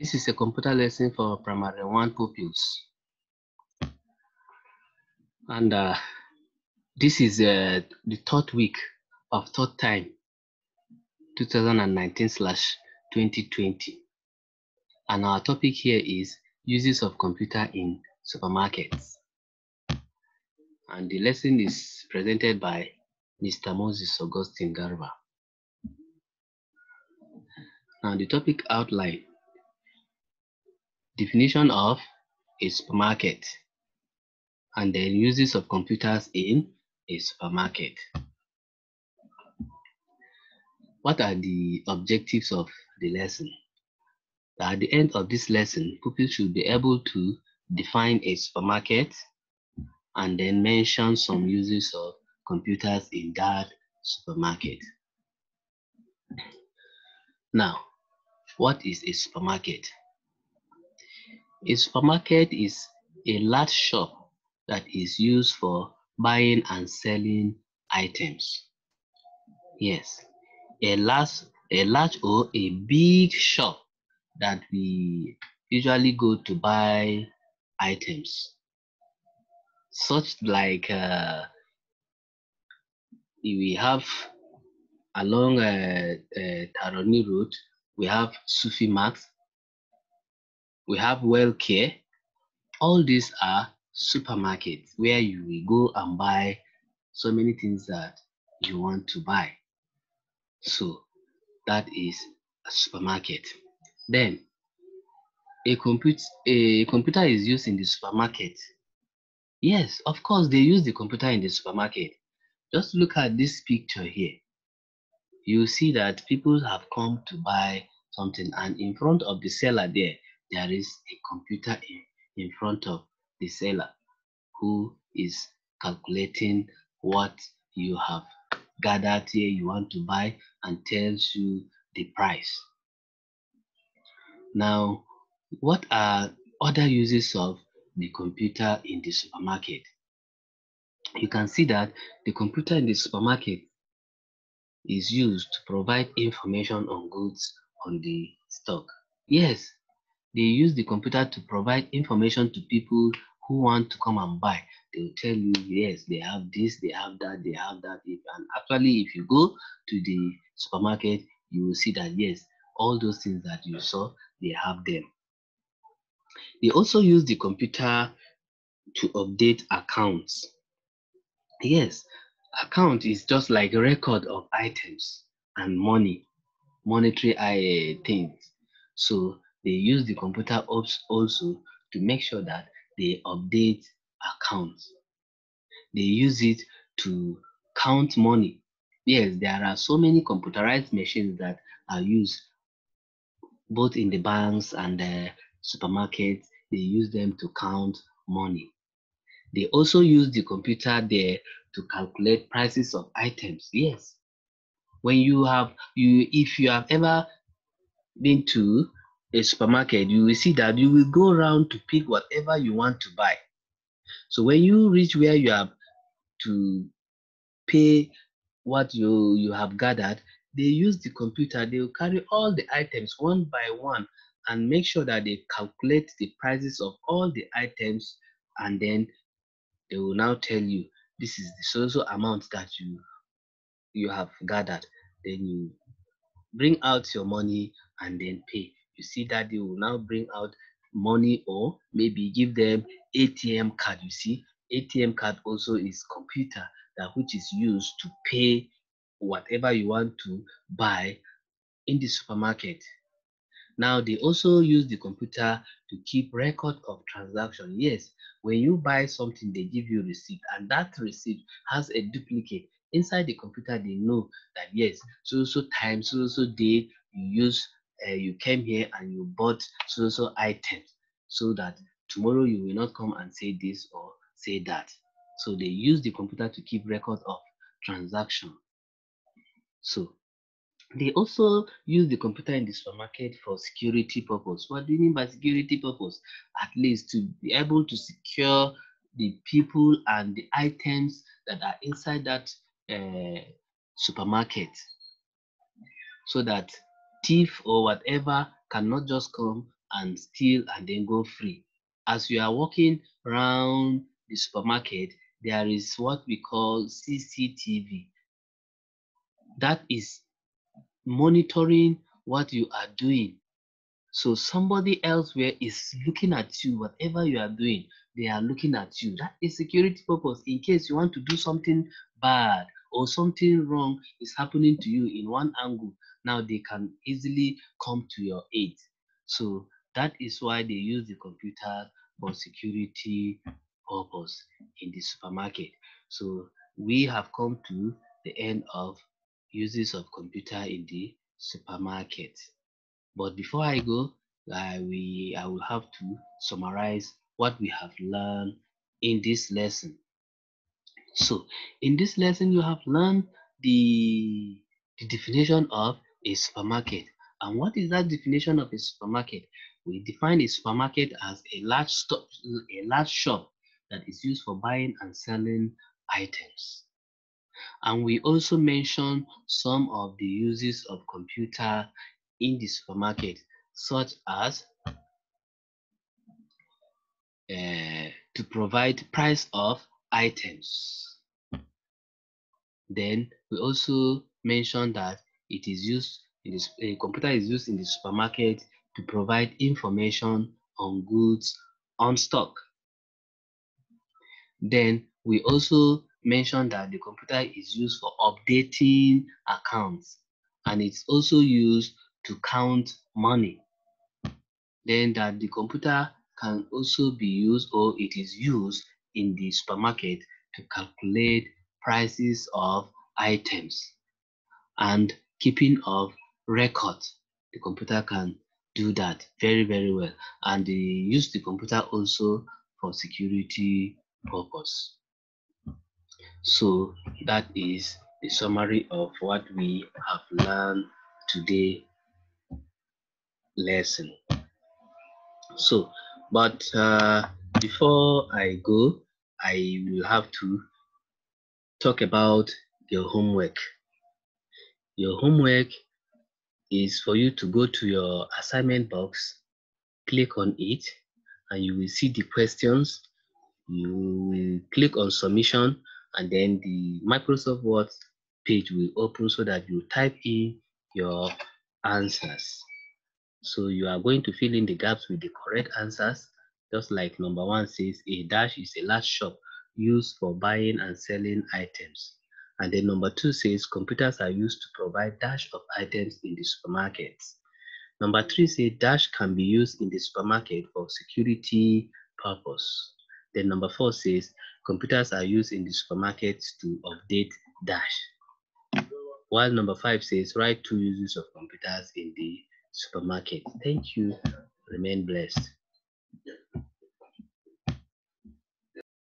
This is a computer lesson for primary 1 pupils, and this is the third week of third time 2019/2020, and our topic here is uses of computer in supermarkets, and the lesson is presented by Mr. Moses Augustine Garba. Now the topic outline: definition of a supermarket, and then uses of computers in a supermarket. What are the objectives of the lesson? At the end of this lesson, pupils should be able to define a supermarket and then mention some uses of computers in that supermarket. Now, what is a supermarket? A supermarket is a large shop that is used for buying and selling items. Yes, a large or a big shop that we usually go to buy items, such like we have along Taroni Road, we have Sufi Max, we have Wellcare. All these are supermarkets where you will go and buy so many things that you want to buy. So that is a supermarket. Then a computer is used in the supermarket. Yes, of course, they use the computer in the supermarket. Just look at this picture here. You see that people have come to buy something, and in front of the seller there is a computer in front of the seller who is calculating what you have gathered here you want to buy and tells you the price. Now, what are other uses of the computer in the supermarket? You can see that the computer in the supermarket is used to provide information on goods on the stock. Yes, they use the computer to provide information to people who want to come and buy. They will tell you, yes, they have this, they have that, they have that. And actually, if you go to the supermarket, you will see that, yes, all those things that you saw, they have them. They also use the computer to update accounts. Yes, account is just like a record of items and monetary things. So they use the computer also to make sure that they update accounts. They use it to count money. Yes, there are so many computerized machines that are used both in the banks and the supermarkets. They use them to count money. They also use the computer there to calculate prices of items. Yes, when if you have ever been to a supermarket, you will see that you will go around to pick whatever you want to buy. So when you reach where you have to pay what you have gathered, they use the computer. They will carry all the items one by one and make sure that they calculate the prices of all the items, and then they will now tell you this is the so amount that you have gathered. Then you bring out your money and then pay. You see that they will now bring out money, or maybe give them ATM card. You see, ATM card also is computer that which is used to pay whatever you want to buy in the supermarket. Now they also use the computer to keep record of transaction. Yes, when you buy something, they give you receipt, and that receipt has a duplicate. Inside the computer, they know that yes, so time, so day you came here and you bought so items, so that tomorrow you will not come and say this or say that. So they use the computer to keep record of transaction. So they also use the computer in the supermarket for security purpose. What do you mean by security purpose? At least to be able to secure the people and the items that are inside that supermarket, so that thief or whatever cannot just come and steal and then go free. As you are walking around the supermarket, there is what we call CCTV. That is monitoring what you are doing. So somebody elsewhere is looking at you, whatever you are doing, they are looking at you. That is security purpose. In case you want to do something bad or something wrong is happening to you in one angle, now they can easily come to your aid. So that is why they use the computer for security purpose in the supermarket. So we have come to the end of uses of computer in the supermarket. But before I go, I will have to summarize what we have learned in this lesson. So, in this lesson, you have learned the definition of a supermarket. And what is that definition of a supermarket? We define a supermarket as a large shop that is used for buying and selling items. And we also mention some of the uses of computer in the supermarket, such as to provide price of items. Then we also mention that it is used in this a computer is used in the supermarket to provide information on goods on stock. Then we also mentioned that the computer is used for updating accounts and it's also used to count money. Then that the computer can also be used or it is used in the supermarket to calculate prices of items and keeping of records. The computer can do that very, very well. And they use the computer also for security purpose. So that is the summary of what we have learned today lesson. So, but before I go, I will have to talk about your homework. Your homework is for you to go to your assignment box, click on it, and you will see the questions. You will click on submission, and then the Microsoft Word page will open so that you type in your answers. So you are going to fill in the gaps with the correct answers, just like number one says a dash is a large shop used for buying and selling items. And then number two says computers are used to provide dash of items in the supermarkets. Number three says dash can be used in the supermarket for security purpose. Then number four says computers are used in the supermarkets to update dash. While number five says write two uses of computers in the supermarket. Thank you. Remain blessed.